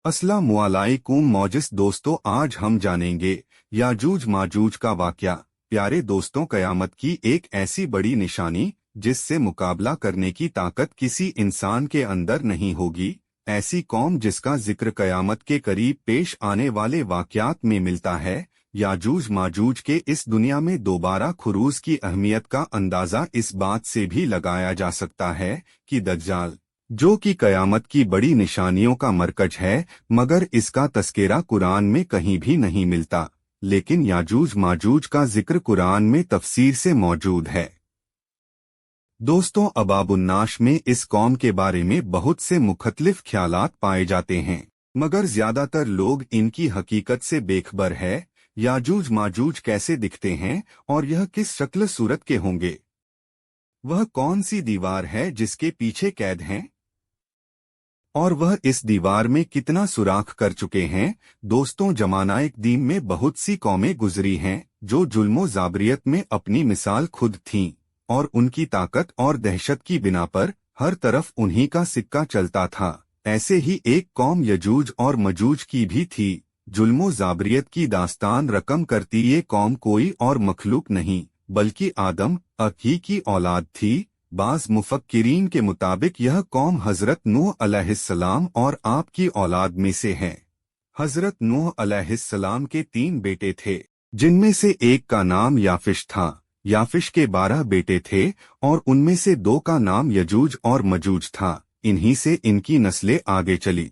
अस्सलामुअलैकुम मौजिस दोस्तों, आज हम जानेंगे याजूज माजूज का वाकया। प्यारे दोस्तों, कयामत की एक ऐसी बड़ी निशानी जिससे मुकाबला करने की ताकत किसी इंसान के अंदर नहीं होगी। ऐसी कौम जिसका जिक्र कयामत के करीब पेश आने वाले वाकयात में मिलता है। याजूज माजूज के इस दुनिया में दोबारा खुरूज की अहमियत का अंदाजा इस बात से भी लगाया जा सकता है कि दज्जाल, जो कि कयामत की बड़ी निशानियों का मरकज है, मगर इसका तस्करा कुरान में कहीं भी नहीं मिलता। लेकिन याजूज माजूज का जिक्र कुरान में तफसीर से मौजूद है। दोस्तों, अबाबुन्नाश में इस कौम के बारे में बहुत से मुख्तलिफ ख्यालात पाए जाते हैं, मगर ज्यादातर लोग इनकी हकीकत से बेखबर है। याजूज माजूज कैसे दिखते हैं और यह किस शक्ल सूरत के होंगे? वह कौन सी दीवार है जिसके पीछे कैद हैं? और वह इस दीवार में कितना सुराख कर चुके हैं? दोस्तों, जमाना कदीम में बहुत सी कौमें गुजरी हैं जो जुल्मो जाबरियत में अपनी मिसाल खुद थीं, और उनकी ताकत और दहशत की बिना पर हर तरफ उन्हीं का सिक्का चलता था। ऐसे ही एक कौम यजूज और मजूज की भी थी। जुल्मो जाबरियत की दास्तान रकम करती ये कौम कोई और मखलूक नहीं बल्कि आदम की औलाद थी। बाज मुफक्किरीन के मुताबिक यह कौम हजरत नूह अलैहिस्सलाम और आपकी औलाद में से है। हजरत नूह अलैहिस्सलाम के 3 बेटे थे, जिनमें से एक का नाम याफिश था। याफिश के 12 बेटे थे और उनमें से 2 का नाम यजूज और मजूज था। इन्हीं से इनकी नस्लें आगे चली।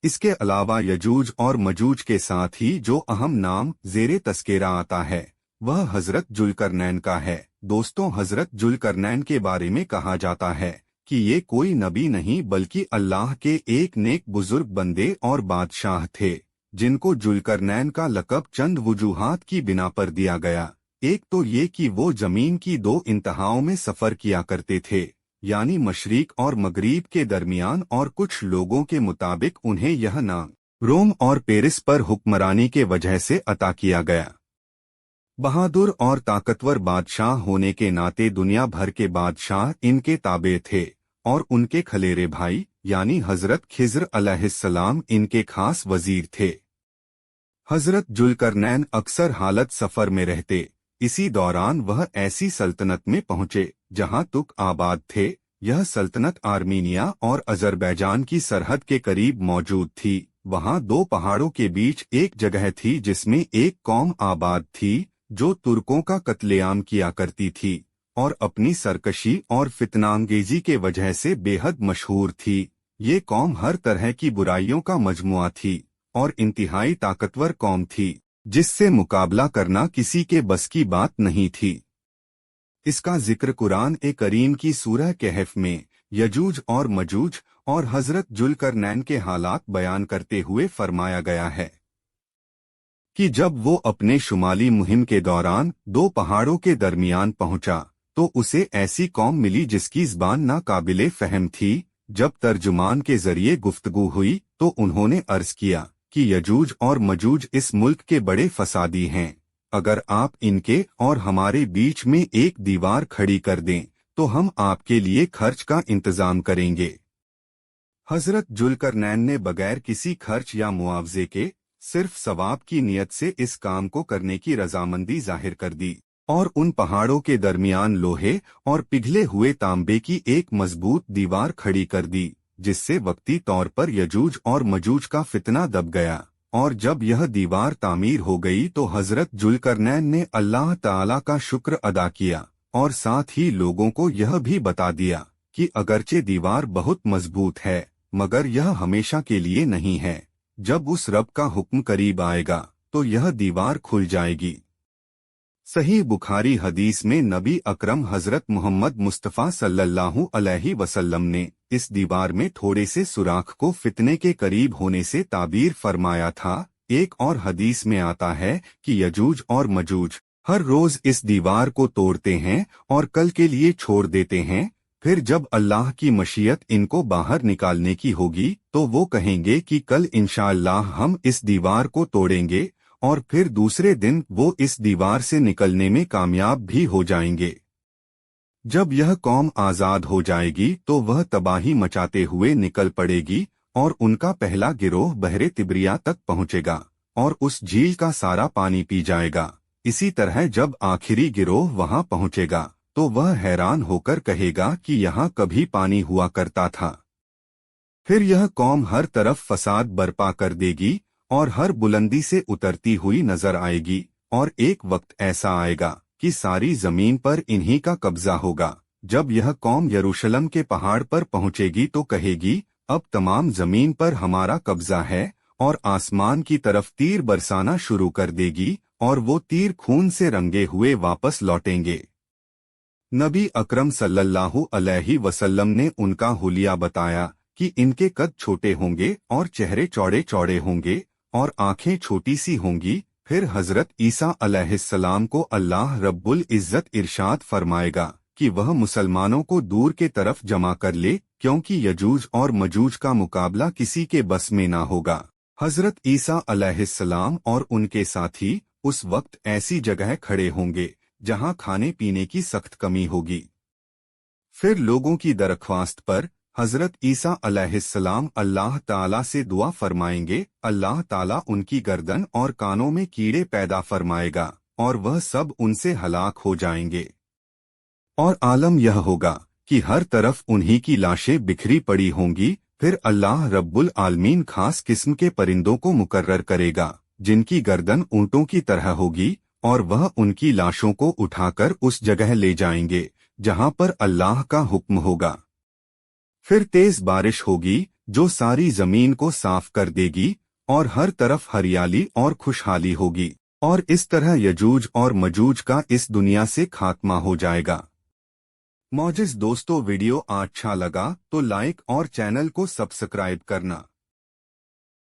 इसके अलावा यजूज और मजूज के साथ ही जो अहम नाम ज़ेरे तस्केरा आता है वह हजरत जुल्करनैन का है। दोस्तों, हजरत जुल्करनैन के बारे में कहा जाता है कि ये कोई नबी नहीं बल्कि अल्लाह के एक नेक बुजुर्ग बंदे और बादशाह थे, जिनको जुल्करनैन का लक़ब चंद वजूहात की बिना पर दिया गया। एक तो ये कि वो जमीन की 2 इंतहाओं में सफर किया करते थे, यानी मशरिक और मगरिब के दरमियान, और कुछ लोगों के मुताबिक उन्हें यह नाम रोम और पेरिस पर हुक्मरानी के वजह से अता किया गया। बहादुर और ताकतवर बादशाह होने के नाते दुनिया भर के बादशाह इनके ताबे थे, और उनके खलेरे भाई यानी हजरत खिज़र अलैहिस्सलाम इनके खास वजीर थे। हजरत जुल्करनैन अक्सर हालत सफर में रहते। इसी दौरान वह ऐसी सल्तनत में पहुंचे जहां तुर्क आबाद थे। यह सल्तनत आर्मीनिया और अजरबैजान की सरहद के करीब मौजूद थी। वहां 2 पहाड़ों के बीच एक जगह थी जिसमें एक कौम आबाद थी जो तुर्कों का कत्लेआम किया करती थी और अपनी सरकशी और फितनांगेजी के वजह से बेहद मशहूर थी। ये कौम हर तरह की बुराइयों का मजमुआ थी और इंतहाई ताकतवर कौम थी, जिससे मुकाबला करना किसी के बस की बात नहीं थी। इसका जिक्र कुरान करीम की सूरह कहफ में यजूज और मजूज और हजरत जुल्करनैन के हालात बयान करते हुए फरमाया गया है कि जब वो अपने शुमाली मुहिम के दौरान 2 पहाड़ों के दरमियान पहुंचा तो उसे ऐसी कौम मिली जिसकी ज़बान ना काबिले फहम थी। जब तर्जुमान के जरिए गुफ्तगू हुई तो उन्होंने अर्ज किया कि यजूज और मजूज इस मुल्क के बड़े फसादी हैं। अगर आप इनके और हमारे बीच में एक दीवार खड़ी कर दें तो हम आपके लिए खर्च का इंतजाम करेंगे। हजरत जुल्करनैन ने बगैर किसी खर्च या मुआवजे के सिर्फ सवाब की नियत से इस काम को करने की रजामंदी जाहिर कर दी और उन पहाड़ों के दरमियान लोहे और पिघले हुए तांबे की एक मजबूत दीवार खड़ी कर दी, जिससे वक्ती तौर पर यजूज और मजूज का फितना दब गया। और जब यह दीवार तामीर हो गई तो हजरत जुल्करनैन ने अल्लाह ताला का शुक्र अदा किया और साथ ही लोगों को यह भी बता दिया कि अगरचे दीवार बहुत मजबूत है, मगर यह हमेशा के लिए नहीं है। जब उस रब का हुक्म करीब आएगा तो यह दीवार खुल जाएगी। सही बुखारी हदीस में नबी अकरम हजरत मोहम्मद मुस्तफ़ा सल्लल्लाहु अलैहि वसल्लम ने इस दीवार में थोड़े से सुराख को फितने के करीब होने से ताबीर फरमाया था। एक और हदीस में आता है कि यजूज और मजूज हर रोज इस दीवार को तोड़ते हैं और कल के लिए छोड़ देते हैं। फिर जब अल्लाह की मशीयत इनको बाहर निकालने की होगी तो वो कहेंगे कि कल इंशाअल्लाह हम इस दीवार को तोड़ेंगे, और फिर दूसरे दिन वो इस दीवार से निकलने में कामयाब भी हो जाएंगे। जब यह कौम आज़ाद हो जाएगी तो वह तबाही मचाते हुए निकल पड़ेगी और उनका पहला गिरोह बहरे तिब्रिया तक पहुंचेगा और उस झील का सारा पानी पी जाएगा। इसी तरह जब आखिरी गिरोह वहां पहुंचेगा तो वह हैरान होकर कहेगा कि यहाँ कभी पानी हुआ करता था। फिर यह कौम हर तरफ फसाद बर्पा कर देगी और हर बुलंदी से उतरती हुई नजर आएगी, और एक वक्त ऐसा आएगा कि सारी जमीन पर इन्हीं का कब्जा होगा। जब यह कौम यरूशलेम के पहाड़ पर पहुंचेगी तो कहेगी, अब तमाम जमीन पर हमारा कब्जा है, और आसमान की तरफ तीर बरसाना शुरू कर देगी, और वो तीर खून से रंगे हुए वापस लौटेंगे। नबी अकरम सल्लल्लाहु अलैहि वसल्लम ने उनका हुलिया बताया कि इनके कद छोटे होंगे और चेहरे चौड़े चौड़े होंगे और आंखें छोटी सी होंगी। फिर हजरत ईसा अलैहिस्सलाम को अल्लाह रब्बुल इज्जत इरशाद फरमाएगा कि वह मुसलमानों को दूर के तरफ जमा कर ले, क्योंकि यजूज और मजूज का मुकाबला किसी के बस में ना होगा। हजरत ईसा अलैहिस्सलाम और उनके साथी उस वक्त ऐसी जगह खड़े होंगे जहां खाने पीने की सख्त कमी होगी। फिर लोगों की दरख्वास्त पर हजरत ईसा अलैहिस्सलाम अल्लाह ताला से दुआ फरमाएंगे। अल्लाह ताला उनकी गर्दन और कानों में कीड़े पैदा फरमाएगा और वह सब उनसे हलाक हो जाएंगे। और आलम यह होगा कि हर तरफ उन्हीं की लाशें बिखरी पड़ी होंगी। फिर अल्लाह रब्बुल आलमीन खास किस्म के परिंदों को मुकर्रर करेगा जिनकी गर्दन ऊंटों की तरह होगी, और वह उनकी लाशों को उठाकर उस जगह ले जाएंगे जहां पर अल्लाह का हुक्म होगा। फिर तेज बारिश होगी जो सारी जमीन को साफ कर देगी और हर तरफ हरियाली और खुशहाली होगी, और इस तरह यजूज और मजूज का इस दुनिया से खात्मा हो जाएगा। मौजिज़ दोस्तों, वीडियो अच्छा लगा तो लाइक और चैनल को सब्सक्राइब करना।